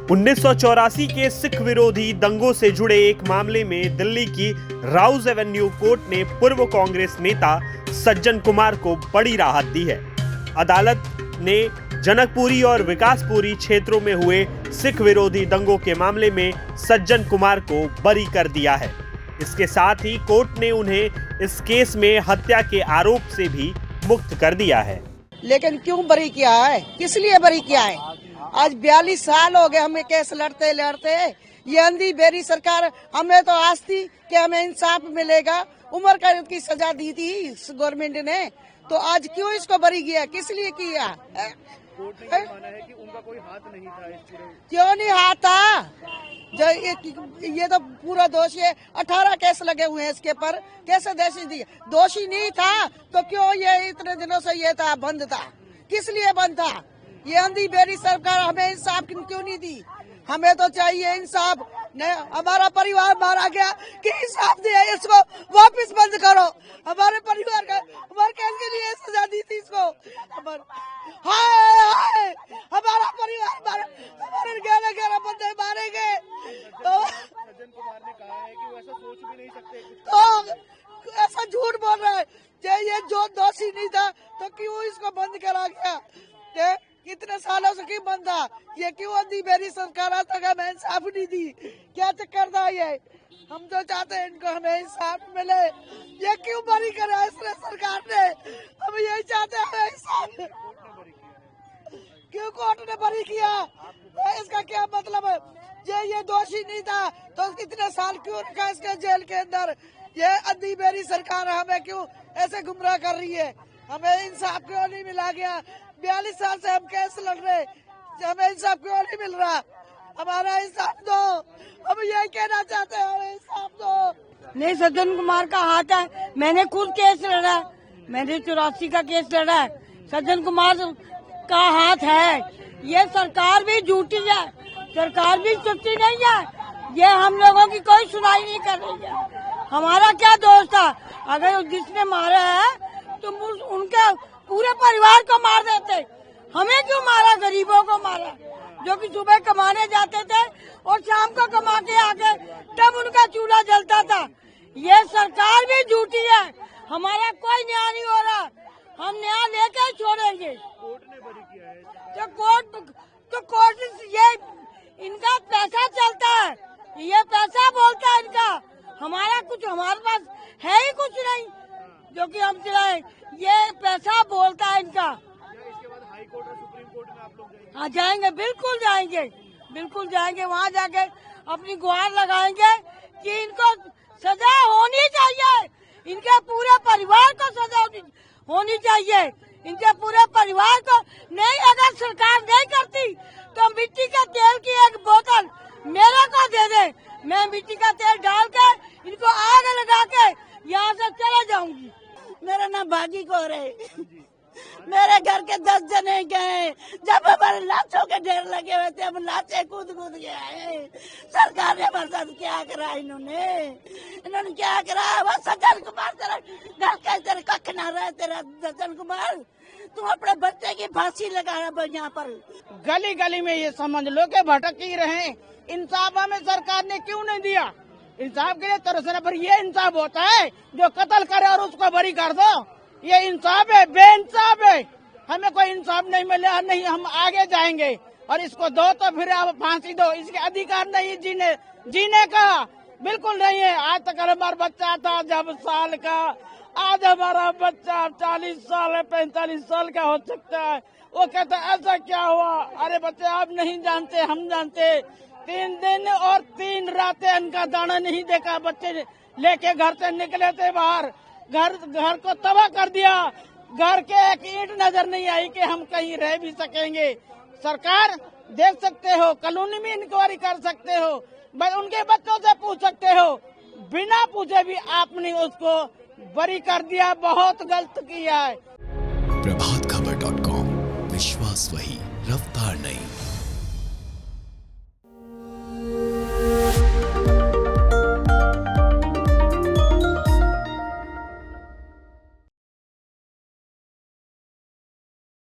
1984 के सिख विरोधी दंगों से जुड़े एक मामले में दिल्ली की राउज एवेन्यू कोर्ट ने पूर्व कांग्रेस नेता सज्जन कुमार को बड़ी राहत दी है। अदालत ने जनकपुरी और विकासपुरी क्षेत्रों में हुए सिख विरोधी दंगों के मामले में सज्जन कुमार को बरी कर दिया है। इसके साथ ही कोर्ट ने उन्हें इस केस में हत्या के आरोप से भी मुक्त कर दिया है। लेकिन क्यों बरी किया है, किस लिए बरी किया है? आज 42 साल हो गए हमें केस लड़ते लड़ते। ये अंधी बेरी सरकार, हमें तो आस थी कि हमें इंसाफ मिलेगा। उम्र कैद की सजा दी थी इस गवर्नमेंट ने, तो आज क्यों इसको बरी किया, किस लिए किया? कोर्ट ने माना है कि उनका कोई हाथ नहीं था इस पूरे। क्यों नहीं हाथ था? जो ये तो पूरा दोषी है। 18 केस लगे हुए हैं इसके पर, कैसे दोषी नहीं था तो क्यों ये इतने दिनों से ये था, बंद था? किस लिए बंद था? ये अंधी बेरी सरकार हमें इंसाफ क्यों नहीं दी? हमें तो चाहिए इंसाफ। हमारा परिवार मारा गया कि इंसाफ दिया, इसको वापस बंद करो। हमारे परिवार का के लिए सजा दी थी इसको। हाय हमारा परिवार मारा, हमारे 11 बंदे मारे गए। तो सज्जन कुमार ने कहा है कि वो ऐसा सोच भी नहीं सकते। तो ऐसा झूठ बोल रहा है। ये जो दोषी नहीं था तो क्यों इसको बंद करा गया? कितने सालों से क्यों बंद था? ये क्यों अंधी बेरी सरकार तक हमें इंसाफ नहीं दी? क्या चक्कर था ये? हम जो चाहते हैं इनको हमें इंसाफ मिले। ये क्यों बरी करा इसने सरकार ने? हम यही चाहते हैं इंसाफ। क्यों कोर्ट ने बरी किया? इसका क्या मतलब है? ये दोषी नहीं था तो इतने साल क्यों रखा इसके जेल के अंदर? ये अंधी बेरी सरकार हमें क्यों ऐसे गुमराह कर रही है? हमें इंसाफ क्यों नहीं मिला गया? 42 साल से हम केस लड़ रहे, हमें इंसाफ क्यों नहीं मिल रहा? हमारा इंसाफ दो। हम यही कहना चाहते हैं, हमें इंसाफ दो। नहीं, सज्जन कुमार का हाथ है। मैंने खुद केस लड़ा है, मैंने 84 का केस लड़ा है। सज्जन कुमार का हाथ है। ये सरकार भी झूठी है, सरकार भी सच्ची नहीं है। ये हम लोगों की कोई सुनाई नहीं कर रही है। हमारा क्या दोष था? अगर जिसने मारा है तो उनके पूरे परिवार को मार देते। हमें क्यों मारा? गरीबों को मारा, जो कि सुबह कमाने जाते थे और शाम को कमा के आके तब उनका चूल्हा जलता था। ये सरकार भी झूठी है। हमारा कोई न्याय नहीं हो रहा। हम न्याय लेके छोड़ेंगे। कोर्ट ने बरी किया है तो कोर्ट ये इनका पैसा चलता है, ये पैसा बोलता है इनका। हमारे पास है ही कुछ नहीं जो कि हम चलाए। ये पैसा बोलता है इनका। इसके बाद हाई कोर्ट और सुप्रीम कोर्ट में आप लोग जाएंगे? हाँ जाएंगे, बिल्कुल जाएंगे। वहाँ जाके अपनी गुहार लगाएंगे कि इनको सजा होनी चाहिए। इनके पूरे परिवार को सजा होनी चाहिए। इनके पूरे परिवार को नहीं, अगर सरकार नहीं करती तो मिट्टी का तेल की एक बोतल मेरे को दे दे। मैं मिट्टी का तेल डाल के इनको आग लगा के यहाँ से चले जाऊंगी। मेरा नाम भागी कौर है। मेरे घर के 10 जने गए। जब हमारे लाशों के ढेर लगे हुए थे, हम लाशें कूद के आए। सरकार ने हमारे साथ क्या करा? इन्होंने क्या करा? वो सज्जन कुमार तेरा घर का तेरे कख ना रहे। तेरा सज्जन कुमार, तुम अपने बच्चे की फांसी लगा रहे यहाँ पर। गली गली में ये समझ लो कि भटक ही रहे। इंसाफ हमें सरकार ने क्यों नहीं दिया? इंसाफ के लिए तरसना, पर ये इंसाफ होता है जो कत्ल करे और उसको बरी कर दो? ये इंसाफ है? बेइंसाफ है। हमें कोई इंसाफ नहीं मिला, नहीं हम आगे जाएंगे। और इसको दो तो फिर आप फांसी दो। इसके अधिकार नहीं जीने का, बिल्कुल नहीं है। आज तक हमारा बच्चा था जब साल का, आज हमारा बच्चा 40 साल है, 45 साल का हो सकता है। वो कहता ऐसा क्या हुआ? अरे बच्चे आप नहीं जानते, हम जानते। 3 दिन और 3 रातें इनका दाना नहीं देखा। बच्चे लेके घर से निकले थे बाहर, घर को तबाह कर दिया। घर के एक ईंट नजर नहीं आई कि हम कहीं रह भी सकेंगे। सरकार देख सकते हो, कानूनी में इंक्वायरी कर सकते हो, उनके बच्चों से पूछ सकते हो। बिना पूछे भी आपने उसको बरी कर दिया। बहुत गलत किया है। प्रभातखबर.com, विश्वास वही, रफ्तार नहीं।